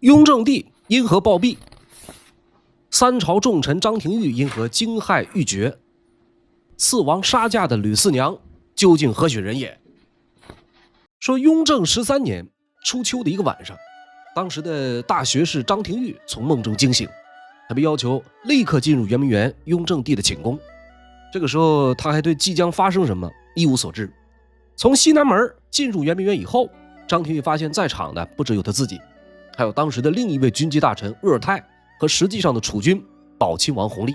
雍正帝因何暴毙？三朝重臣张廷玉因何惊骇欲绝？刺王杀驾的吕四娘究竟何许人也？说雍正13年初秋的一个晚上，当时的大学士张廷玉从梦中惊醒，他被要求立刻进入圆明园雍正帝的寝宫。这个时候他还对即将发生什么一无所知。从西南门进入圆明园以后，张廷玉发现在场的不只有他自己，还有当时的另一位军机大臣鄂尔泰和实际上的储君宝亲王弘历。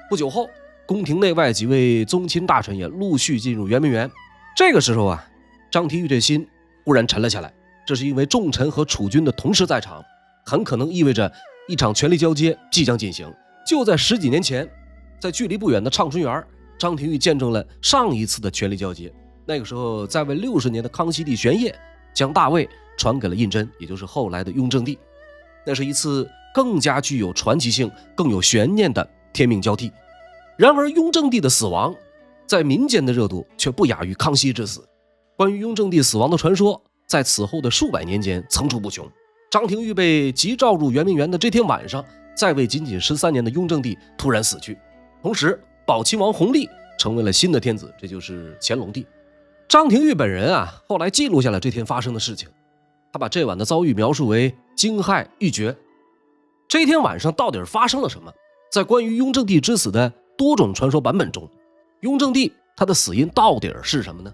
不久后，宫廷内外几位宗亲大臣也陆续进入圆明园。这个时候啊，张廷玉这心忽然沉了下来，这是因为重臣和储君的同时在场，很可能意味着一场权力交接即将进行。就在10几年前，在距离不远的畅春园，张廷玉见证了上一次的权力交接。那个时候在位60年的康熙帝玄烨将大位传给了胤禛，也就是后来的雍正帝。那是一次更加具有传奇性、更有悬念的天命交替。然而雍正帝的死亡在民间的热度却不亚于康熙之死。关于雍正帝死亡的传说在此后的数百年间层出不穷。张廷玉被急召入圆明园的这天晚上，在位仅仅13年的雍正帝突然死去，同时宝亲王弘历成为了新的天子，这就是乾隆帝。张廷玉本人啊，后来记录下了这天发生的事情，他把这晚的遭遇描述为惊骇欲绝。这天晚上到底发生了什么？在关于雍正帝之死的多种传说版本中，雍正帝他的死因到底是什么呢？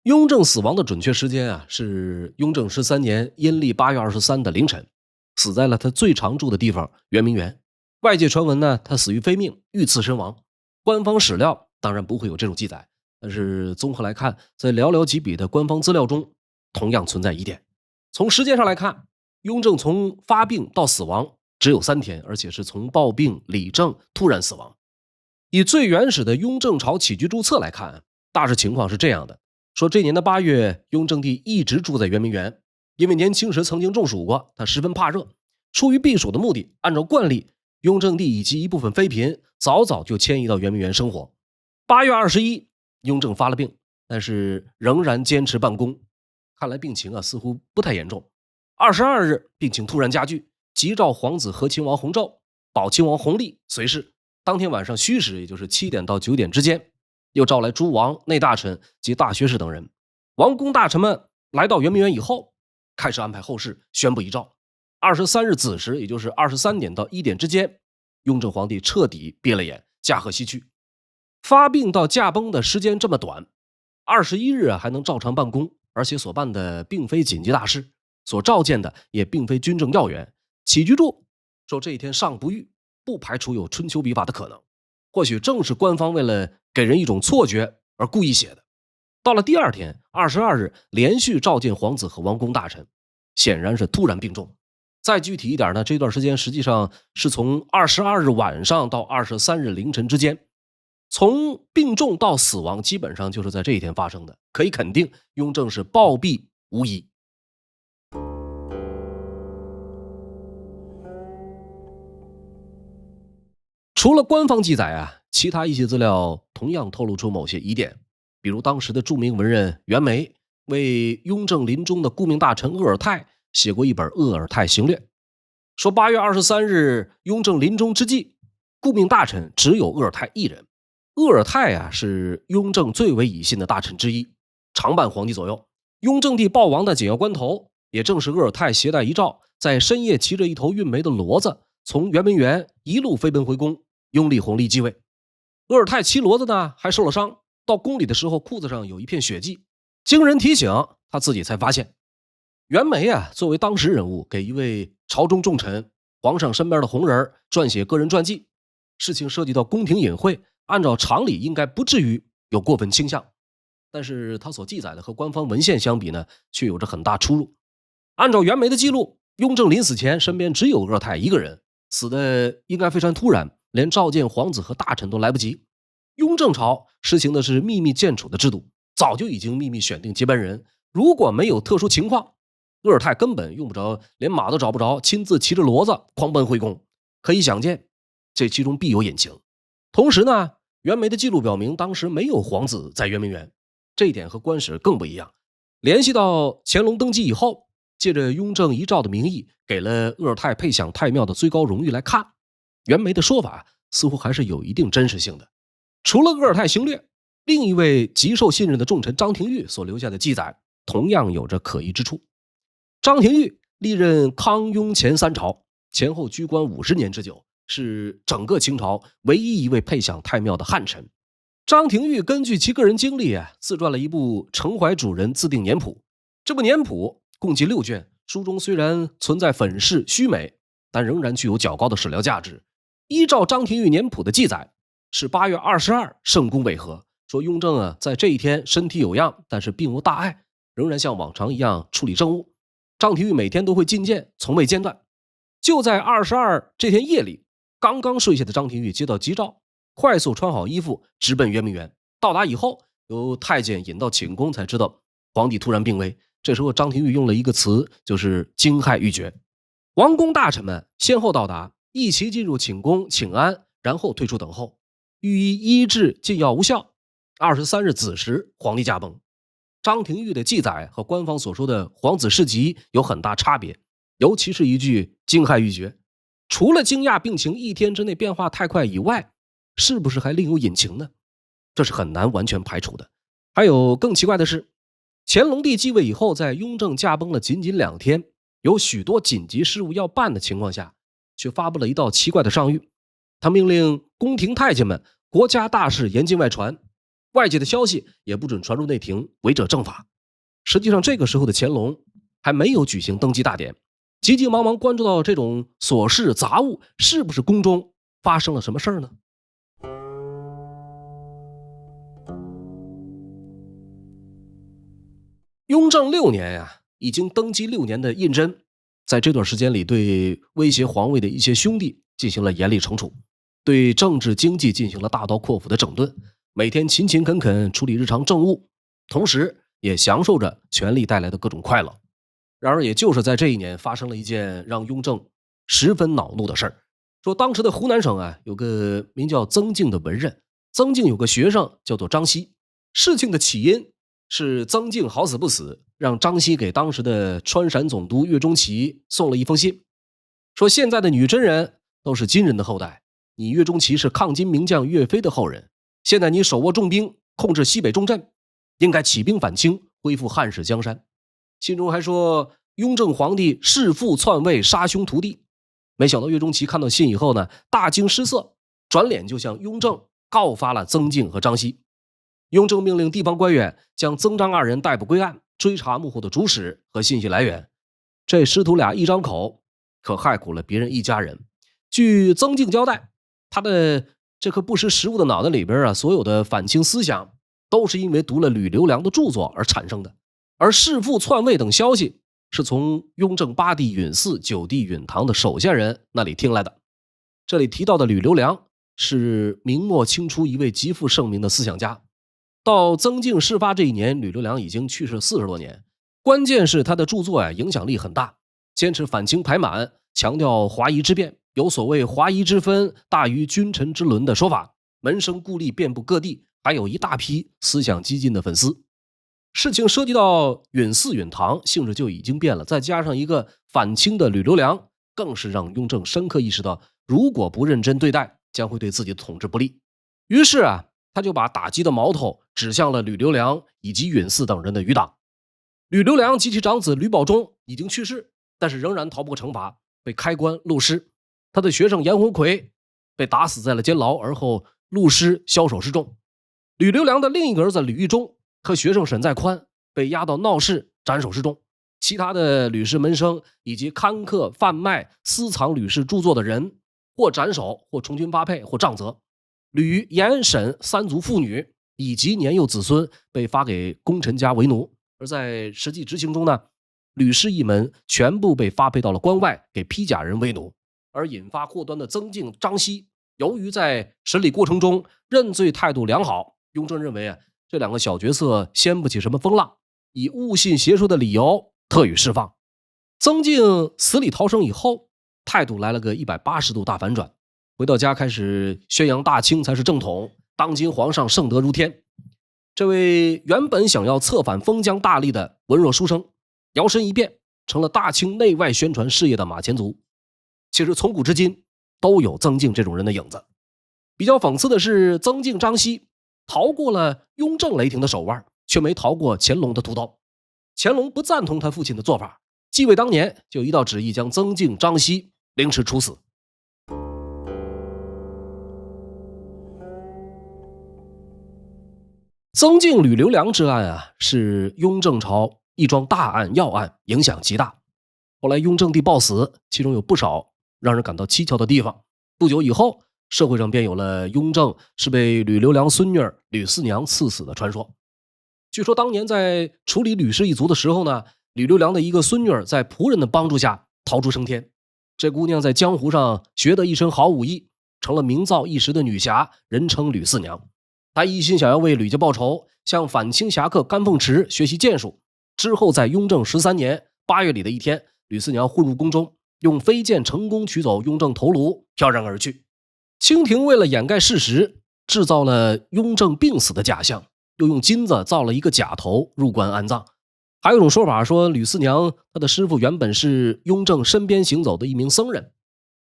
雍正死亡的准确时间啊，是雍正13年阴历8月23的凌晨，死在了他最常住的地方圆明园。外界传闻呢，他死于非命，遇刺身亡。官方史料当然不会有这种记载，但是综合来看，在寥寥几笔的官方资料中，同样存在疑点。从时间上来看，雍正从发病到死亡只有3天，而且是从暴病理政突然死亡。以最原始的雍正朝起居注册来看，大致情况是这样的：说这年的8月，雍正帝一直住在圆明园，因为年轻时曾经中暑过，他十分怕热。出于避暑的目的，按照惯例，雍正帝以及一部分妃嫔早早就迁移到圆明园生活。8月21，雍正发了病，但是仍然坚持办公，看来病情啊似乎不太严重。22日，病情突然加剧，急召皇子和亲王弘昼、宝亲王弘历随侍。当天晚上戌时，也就是7点到9点之间，又召来诸王、内大臣及大学士等人。王公大臣们来到圆明园以后，开始安排后事，宣布遗诏。23日子时，也就是23点到1点之间，雍正皇帝彻底闭了眼，驾鹤西去。发病到驾崩的时间这么短，21日还能照常办公，而且所办的并非紧急大事，所召见的也并非军政要员。起居注说这一天尚不愈，不排除有春秋笔法的可能，或许正是官方为了给人一种错觉而故意写的。到了第二天22日，连续召见皇子和王公大臣，显然是突然病重。再具体一点呢，这段时间实际上是从22日晚上到23日凌晨之间，从病重到死亡基本上就是在这一天发生的，可以肯定雍正是暴毙无疑。除了官方记载啊，其他一些资料同样透露出某些疑点，比如当时的著名文人袁枚为雍正临终的顾命大臣鄂尔泰写过一本《鄂尔泰行略》，说8月23日雍正临终之际，顾命大臣只有鄂尔泰一人。鄂尔泰啊是雍正最为以信的大臣之一，常伴皇帝左右。雍正帝暴亡的紧要关头，也正是鄂尔泰携带遗诏，在深夜骑着一头运煤的骡子，从圆明园一路飞奔回宫，拥立弘历继位。鄂尔泰骑骡子呢还受了伤，到宫里的时候裤子上有一片血迹，经人提醒，他自己才发现。袁枚啊作为当时人物，给一位朝中重臣、皇上身边的红人撰写个人传记，事情涉及到宫廷隐晦，按照常理应该不至于有过分倾向，但是他所记载的和官方文献相比呢，却有着很大出入。按照袁枚的记录，雍正临死前身边只有鄂尔泰一个人，死的应该非常突然，连召见皇子和大臣都来不及。雍正朝实行的是秘密建储的制度，早就已经秘密选定接班人，如果没有特殊情况，鄂尔泰根本用不着，连马都找不着，亲自骑着骡子狂奔回宫。可以想见，这其中必有隐情。同时呢，袁枚的记录表明，当时没有皇子在圆明园，这一点和官史更不一样。联系到乾隆登基以后，借着雍正遗诏的名义，给了鄂尔泰配享太庙的最高荣誉来看，袁枚的说法似乎还是有一定真实性的。除了鄂尔泰行略，另一位极受信任的重臣张廷玉所留下的记载同样有着可疑之处。张廷玉历任康雍乾三朝，前后居官50年之久，是整个清朝唯一一位配享太庙的汉臣。张廷玉根据其个人经历自撰了一部承怀主人自定年谱。这部年谱共计6卷，书中虽然存在粉饰虚美，但仍然具有较高的史料价值。依照张廷玉年谱的记载，是8月22圣宫违和，说雍正在这一天身体有恙，但是并无大碍，仍然像往常一样处理政务。张廷玉每天都会觐见，从未间断。就在22这天夜里，刚刚睡下的张廷玉接到急诏，快速穿好衣服直奔圆明园。到达以后，由太监引到寝宫，才知道皇帝突然病危。这时候张廷玉用了一个词，就是惊骇欲绝。王公大臣们先后到达，一齐进入寝宫请安，然后退出等候。御医医治禁药无效，23日子时皇帝驾崩。张廷玉的记载和官方所说的皇子事急有很大差别，尤其是一句惊骇欲绝，除了惊讶病情1天之内变化太快以外，是不是还另有隐情呢？这是很难完全排除的。还有更奇怪的是，乾隆帝继位以后，在雍正驾崩了仅仅2天，有许多紧急事务要办的情况下，却发布了一道奇怪的上谕。他命令宫廷太监们国家大事严禁外传，外界的消息也不准传入内廷，违者正法。实际上这个时候的乾隆还没有举行登基大典，急急忙忙关注到这种琐事杂物，是不是宫中发生了什么事儿呢？雍正6年已经登基6年的胤禛，在这段时间里对威胁皇位的一些兄弟进行了严厉惩处，对政治经济进行了大刀阔斧的整顿，每天勤勤恳恳处理日常政务，同时也享受着权力带来的各种快乐。然而也就是在这一年，发生了一件让雍正十分恼怒的事儿。说当时的湖南省有个名叫曾静的文人，曾静有个学生叫做张熙。事情的起因是曾静好死不死，让张熙给当时的川陕总督岳钟琪送了一封信，说现在的女真人都是金人的后代，你岳钟琪是抗金名将岳飞的后人，现在你手握重兵，控制西北重镇，应该起兵反清，恢复汉室江山。信中还说雍正皇帝弑父篡位，杀兄屠弟。没想到岳钟琪看到信以后呢，大惊失色，转脸就向雍正告发了曾静和张熙。雍正命令地方官员将曾张2人逮捕归案，追查幕后的主使和信息来源。这师徒俩一张口，可害苦了别人一家人。据曾静交代，他的这颗不识时务的脑袋里边所有的反清思想都是因为读了吕留良的著作而产生的，而弑父篡位等消息是从雍正8弟允嗣、9弟允堂的手下人那里听来的。这里提到的吕留良是明末清初一位极负盛名的思想家。到曾静事发这一年，吕留良已经去世40多年。关键是他的著作影响力很大，坚持反清排满，强调华夷之辩，有所谓华夷之分大于君臣之伦的说法，门生故吏遍布各地，还有一大批思想激进的粉丝。事情涉及到允嗣、允堂，性质就已经变了，再加上一个反清的吕留良，更是让雍正深刻意识到，如果不认真对待，将会对自己的统治不利。于是他就把打击的矛头指向了吕留良以及允嗣等人的余党。吕留良及其长子吕保中已经去世，但是仍然逃不过惩罚，被开棺戮尸。他的学生颜洪奎被打死在了监牢，而后戮尸枭首示众。吕留良的另一个儿子吕义忠和学生沈再宽被押到闹市斩首示众。其他的吕氏门生以及刊刻、贩卖、私藏吕氏著作的人，或斩首，或从军发配，或杖责。吕、颜、沈3族妇女以及年幼子孙被发给功臣家为奴，而在实际执行中呢，吕氏一门全部被发配到了关外，给披甲人为奴。而引发祸端的曾静、张熙，由于在审理过程中认罪态度良好，雍正认为这2个小角色掀不起什么风浪，以误信邪说的理由特予释放。曾静死里逃生以后，态度来了个180度大反转，回到家开始宣扬大清才是正统，当今皇上圣德如天。这位原本想要策反封疆大吏的文弱书生，摇身一变成了大清内外宣传事业的马前卒。其实从古至今都有曾静这种人的影子。比较讽刺的是，曾静张熙逃过了雍正雷霆的手腕，却没逃过乾隆的屠刀。乾隆不赞同他父亲的做法，继位当年就一道旨意将曾静张熙凌迟处死。曾静吕留良之案啊，是雍正朝一桩大案要案，影响极大。后来雍正帝暴死，其中有不少让人感到蹊跷的地方。不久以后，社会上便有了雍正是被吕留良孙女吕四娘赐死的传说。据说当年在处理吕氏一族的时候呢，吕留良的一个孙女在仆人的帮助下逃出升天。这姑娘在江湖上学得一身好武艺，成了名噪一时的女侠，人称吕四娘。她一心想要为吕家报仇，向反清侠客甘凤池学习剑术。之后在雍正13年8月里的一天，吕四娘混入宫中，用飞剑成功取走雍正头颅，飘然而去。清廷为了掩盖事实，制造了雍正病死的假象，又用金子造了一个假头入棺安葬。还有一种说法说，吕四娘她的师傅原本是雍正身边行走的一名僧人，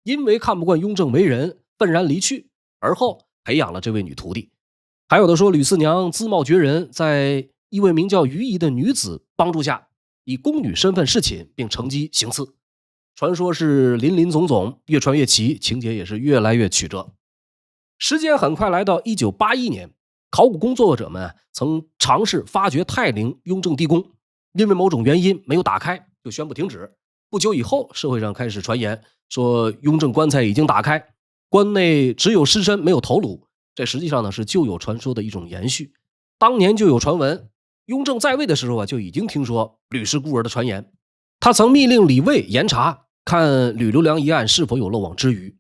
因为看不惯雍正为人，愤然离去，而后培养了这位女徒弟。还有的说，吕四娘姿貌绝人，在一位名叫于姨的女子帮助下，以宫女身份侍寝，并乘机行刺。传说是林林总总，越传越奇，情节也是越来越曲折。时间很快来到1981年，考古工作者们曾尝试发掘泰陵雍正地宫，因为某种原因没有打开，就宣布停止。不久以后，社会上开始传言说雍正棺材已经打开，棺内只有尸身没有头颅。这实际上呢是旧有传说的一种延续。当年就有传闻，雍正在位的时候就已经听说吕氏孤儿的传言。他曾密令李卫严查，看吕留良一案是否有漏网之鱼。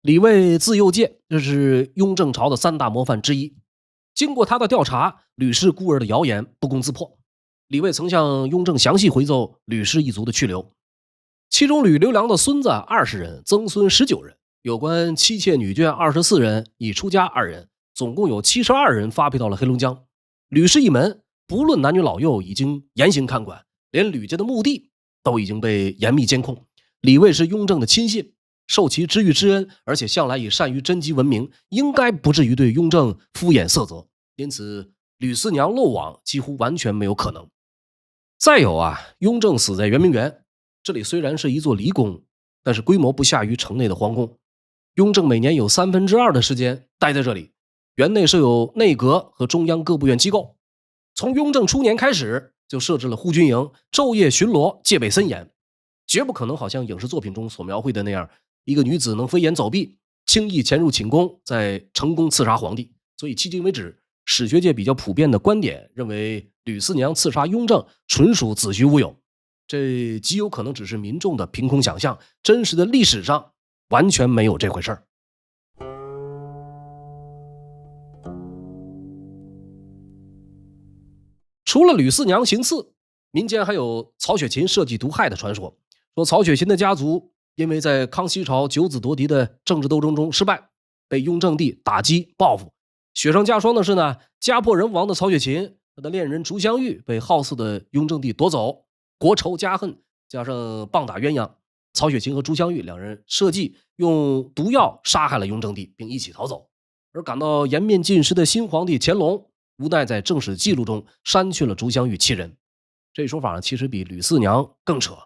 李卫字幼介，这是雍正朝的3大模范之一。经过他的调查，吕氏孤儿的谣言不攻自破。李卫曾向雍正详细回奏吕氏一族的去留，其中吕留良的孙子20人，曾孙19人，有关妻妾女眷24人，已出家2人，总共有72人发配到了黑龙江。吕氏一门不论男女老幼已经严刑看管，连吕家的墓地都已经被严密监控。李卫是雍正的亲信，受其知遇之恩，而且向来以善于侦缉闻名，应该不至于对雍正敷衍塞责，因此吕四娘漏网几乎完全没有可能。再有啊，雍正死在圆明园，这里虽然是一座离宫，但是规模不下于城内的皇宫。雍正每年有2/3的时间待在这里，园内设有内阁和中央各部院机构。从雍正初年开始，就设置了护军营，昼夜巡逻，戒备森严，绝不可能好像影视作品中所描绘的那样，一个女子能飞檐走壁，轻易潜入寝宫，再成功刺杀皇帝。所以迄今为止，史学界比较普遍的观点认为，吕四娘刺杀雍正纯属子虚乌有，这极有可能只是民众的凭空想象，真实的历史上完全没有这回事儿。除了吕四娘行刺，民间还有曹雪芹设计毒害的传说，说曹雪芹的家族因为在康熙朝九子夺嫡的政治斗争中失败，被雍正帝打击报复。雪上加霜的是呢，家破人亡的曹雪芹，他的恋人竹香玉被好色的雍正帝夺走，国仇家恨加上棒打鸳鸯，曹雪芹和竹香玉两人设计用毒药杀害了雍正帝，并一起逃走。而感到颜面尽失的新皇帝乾隆，无奈在正史记录中删去了竹香玉7人。这说法呢，其实比吕四娘更扯。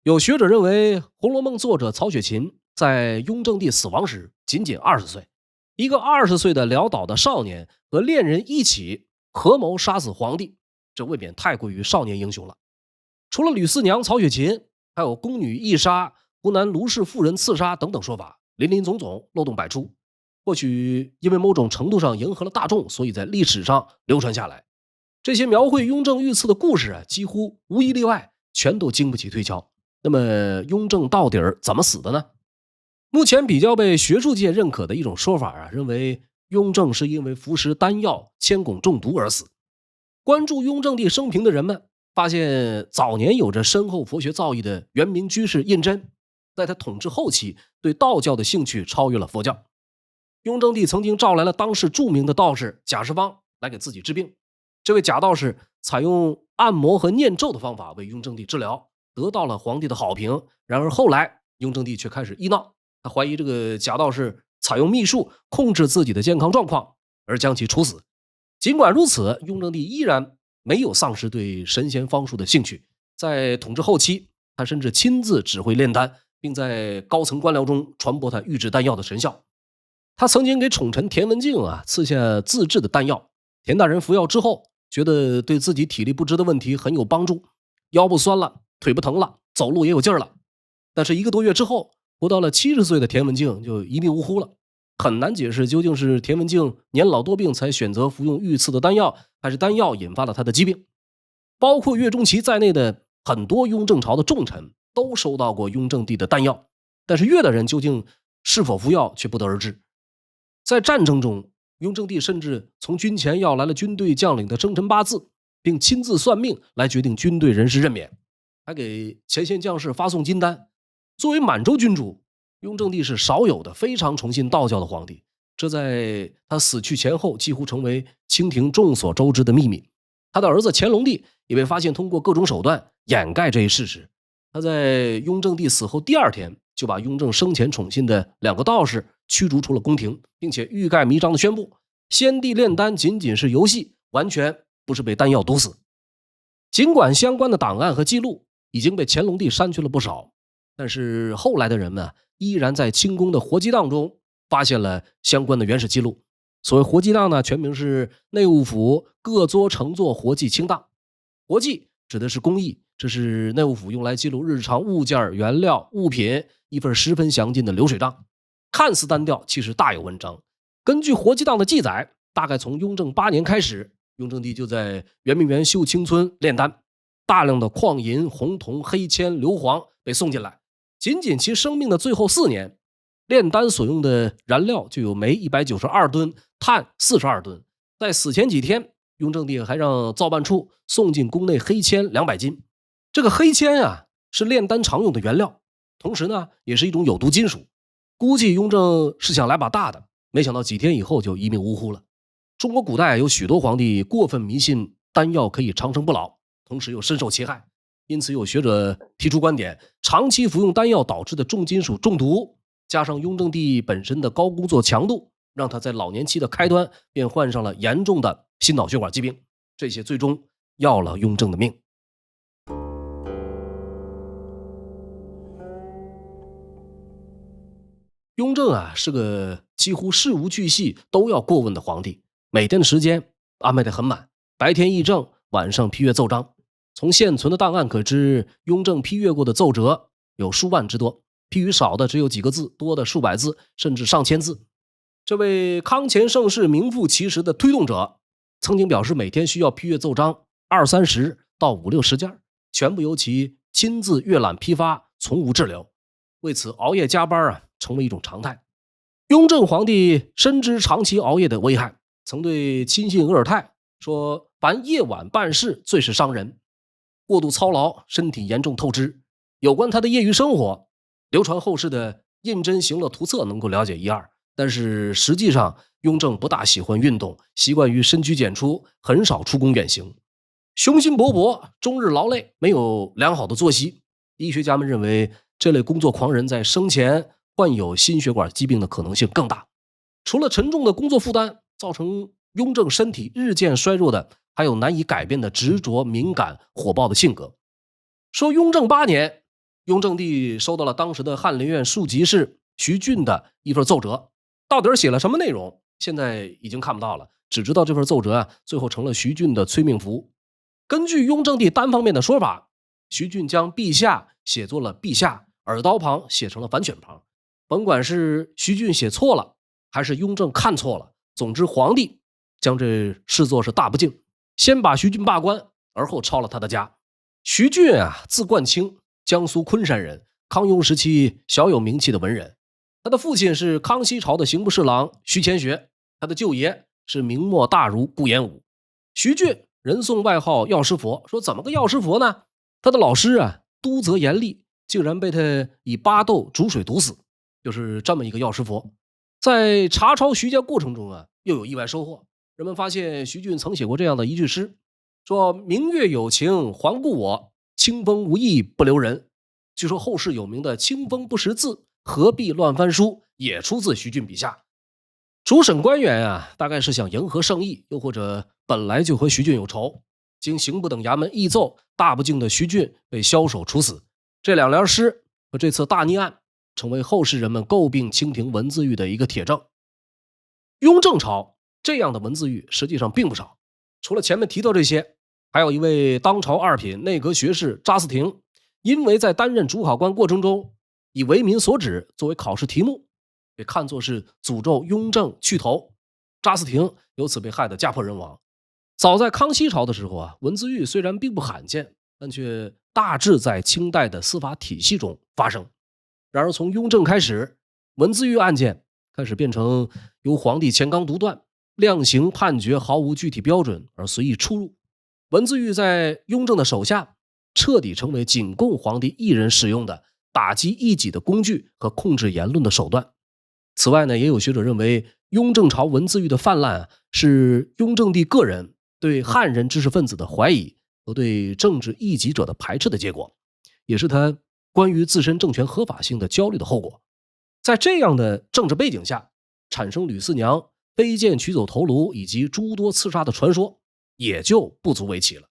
有学者认为，《红楼梦》作者曹雪芹在雍正帝死亡时仅仅20岁，一个20岁的潦倒的少年和恋人一起合谋杀死皇帝，这未免太过于少年英雄了。除了吕四娘、曹雪芹，还有宫女缢杀、湖南卢氏妇人刺杀等等说法，林林总总，漏洞百出。或许因为某种程度上迎合了大众，所以在历史上流传下来。这些描绘雍正遇刺的故事几乎无一例外全都经不起推敲。那么雍正到底怎么死的呢？目前比较被学术界认可的一种说法认为雍正是因为服食丹药铅汞中毒而死。关注雍正帝生平的人们发现，早年有着深厚佛学造诣的元明居士胤禛，在他统治后期对道教的兴趣超越了佛教。雍正帝曾经召来了当时著名的道士贾世芳来给自己治病，这位假道士采用按摩和念咒的方法为雍正帝治疗，得到了皇帝的好评。然而后来雍正帝却开始医闹，他怀疑这个假道士采用秘术控制自己的健康状况，而将其处死。尽管如此，雍正帝依然没有丧失对神仙方术的兴趣。在统治后期，他甚至亲自指挥炼丹，并在高层官僚中传播他预制丹药的神效。他曾经给宠臣田文镜赐下自制的丹药，田大人服药之后，觉得对自己体力不支的问题很有帮助，腰不酸了，腿不疼了，走路也有劲儿了。但是1个多月之后，活到了70岁的田文镜就一命呜呼了。很难解释究竟是田文镜年老多病才选择服用御赐的丹药，还是丹药引发了他的疾病。包括岳钟琪在内的很多雍正朝的重臣都收到过雍正帝的丹药，但是岳大人究竟是否服药却不得而知。在战争中，雍正帝甚至从军前要来了军队将领的生辰八字，并亲自算命来决定军队人事任免，还给前线将士发送金丹。作为满洲君主，雍正帝是少有的非常崇信道教的皇帝，这在他死去前后几乎成为清廷众所周知的秘密。他的儿子乾隆帝也被发现通过各种手段掩盖这一事实。他在雍正帝死后第2天就把雍正生前宠信的2个道士驱逐出了宫廷，并且欲盖弥彰地宣布，先帝炼丹仅仅是游戏，完全不是被丹药毒死。尽管相关的档案和记录已经被乾隆帝删去了不少，但是后来的人们依然在清宫的活鸡档中发现了相关的原始记录。所谓活鸡档呢，全名是内务府各桌乘坐活计清档。活计指的是工艺，这是内务府用来记录日常物件、原料、物品一份十分详尽的流水账。看似单调，其实大有文章。根据活计档的记载，大概从雍正8年开始，雍正帝就在圆明园秀清村炼丹，大量的矿银、红铜、黑铅、硫磺被送进来。仅仅其生命的最后4年，炼丹所用的燃料就有煤192吨，碳42吨。在死前几天，雍正帝还让造办处送进宫内黑铅200斤。这个黑铅是炼丹常用的原料，同时呢也是一种有毒金属。估计雍正是想来把大的，没想到几天以后就一命呜呼了。中国古代有许多皇帝过分迷信丹药可以长生不老，同时又深受其害，因此有学者提出观点，长期服用丹药导致的重金属中毒，加上雍正帝本身的高工作强度，让他在老年期的开端便患上了严重的心脑血管疾病，这些最终要了雍正的命。雍正是个几乎事无巨细都要过问的皇帝，每天的时间安排得很满，白天议政，晚上批阅奏章。从现存的档案可知，雍正批阅过的奏折有数万之多，批语少的只有几个字，多的数百字，甚至上千字。这位康乾盛世名副其实的推动者，曾经表示每天需要批阅奏章20-30到50-60件，全部由其亲自阅览批发，从无滞留。为此熬夜加班成为一种常态。雍正皇帝深知长期熬夜的危害，曾对亲信额尔泰说，凡夜晚办事最是伤人，过度操劳身体严重透支。有关他的业余生活，流传后世的胤禛行乐图册能够了解一二，但是实际上雍正不大喜欢运动，习惯于深居简出，很少出宫远行。雄心勃勃，终日劳累，没有良好的作息。医学家们认为，这类工作狂人在生前患有心血管疾病的可能性更大。除了沉重的工作负担造成雍正身体日渐衰弱的，还有难以改变的执着、敏感、火爆的性格。说雍正8年，雍正帝收到了当时的翰林院庶吉士徐俊的一份奏折，到底写了什么内容，现在已经看不到了，只知道这份奏折最后成了徐俊的催命符。根据雍正帝单方面的说法，徐俊将陛下写作了陛下，耳刀旁写成了反犬旁。甭管是徐俊写错了，还是雍正看错了，总之皇帝将这视作是大不敬，先把徐俊罢官，而后抄了他的家。徐俊字冠清，江苏昆山人，康雍时期小有名气的文人。他的父亲是康熙朝的刑部侍郎徐乾学，他的舅爷是明末大儒顾炎武。徐俊人送外号药师佛，说怎么个药师佛呢？他的老师督责严厉，竟然被他以巴豆煮水毒死，就是这么一个药师佛。在查抄徐家过程中又有意外收获。人们发现徐俊曾写过这样的一句诗，说明月有情还故我，清风无意不留人。据说后世有名的清风不识字，何必乱翻书也出自徐俊笔下。主审官员啊，大概是想迎合圣意，又或者本来就和徐俊有仇，经刑部等衙门议奏，大不敬的徐俊被枭首处死。这两联诗和这次大逆案成为后世人们诟病清廷文字狱的一个铁证。雍正朝这样的文字狱实际上并不少，除了前面提到这些，还有一位当朝二品内阁学士查思廷，因为在担任主考官过程中以为民所指作为考试题目，被看作是诅咒雍正去头，查思廷由此被害得家破人亡。早在康熙朝的时候啊，文字狱虽然并不罕见，但却大致在清代的司法体系中发生。然而从雍正开始，文字狱案件开始变成由皇帝乾纲独断，量刑判决毫无具体标准而随意出入。文字狱在雍正的手下彻底成为仅供皇帝一人使用的打击异己的工具和控制言论的手段。此外呢，也有学者认为雍正朝文字狱的泛滥是雍正帝个人对汉人知识分子的怀疑和对政治异己者的排斥的结果，也是他关于自身政权合法性的焦虑的后果。在这样的政治背景下，产生吕四娘飞剑取走头颅以及诸多刺杀的传说也就不足为奇了。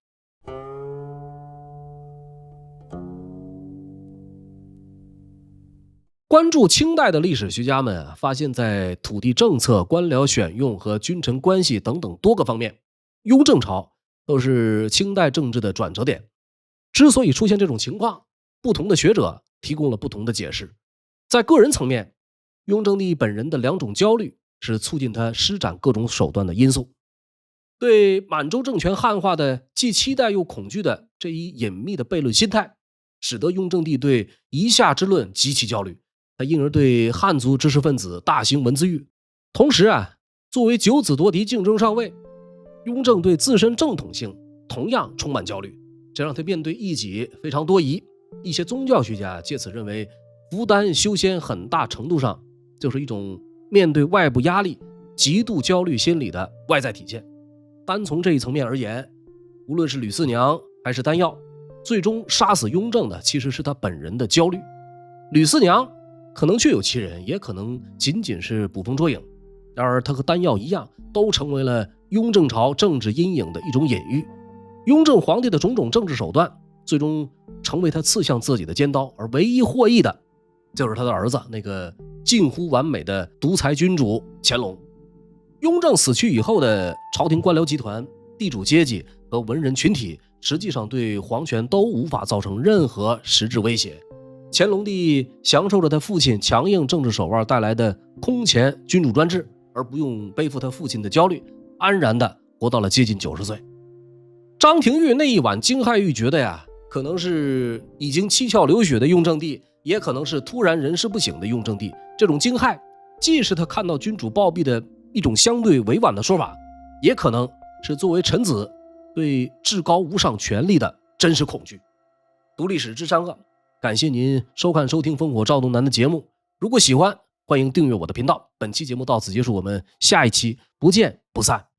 关注清代的历史学家们发现，在土地政策、官僚选用和君臣关系等等多个方面，雍正朝都是清代政治的转折点。之所以出现这种情况，不同的学者提供了不同的解释。在个人层面，雍正帝本人的两种焦虑是促进他施展各种手段的因素。对满洲政权汉化的既期待又恐惧的这一隐秘的悖论心态，使得雍正帝对夷夏之论极其焦虑，他因而对汉族知识分子大兴文字狱。同时啊，作为九子夺嫡竞争上位，雍正对自身正统性同样充满焦虑，这让他面对异己非常多疑。一些宗教学家借此认为，福丹修仙很大程度上就是一种面对外部压力极度焦虑心理的外在体现。单从这一层面而言，无论是吕四娘还是丹药，最终杀死雍正的其实是他本人的焦虑。吕四娘可能确有其人，也可能仅仅是捕风捉影，然而他和丹药一样，都成为了雍正朝政治阴影的一种隐喻。雍正皇帝的种种政治手段最终成为他刺向自己的尖刀，而唯一获益的就是他的儿子，那个近乎完美的独裁君主乾隆。雍正死去以后的朝廷官僚集团、地主阶级和文人群体，实际上对皇权都无法造成任何实质威胁。乾隆帝享受着他父亲强硬政治手腕带来的空前君主专制，而不用背负他父亲的焦虑，安然地活到了接近90岁。张廷玉那一晚惊骇欲绝的呀，可能是已经七窍流血的雍正帝，也可能是突然人事不省的雍正帝。这种惊骇既是他看到君主暴毙的一种相对委婉的说法，也可能是作为臣子对至高无上权力的真实恐惧。读历史知善恶，感谢您收看收听烽火赵东南的节目。如果喜欢，欢迎订阅我的频道。本期节目到此结束，我们下一期不见不散。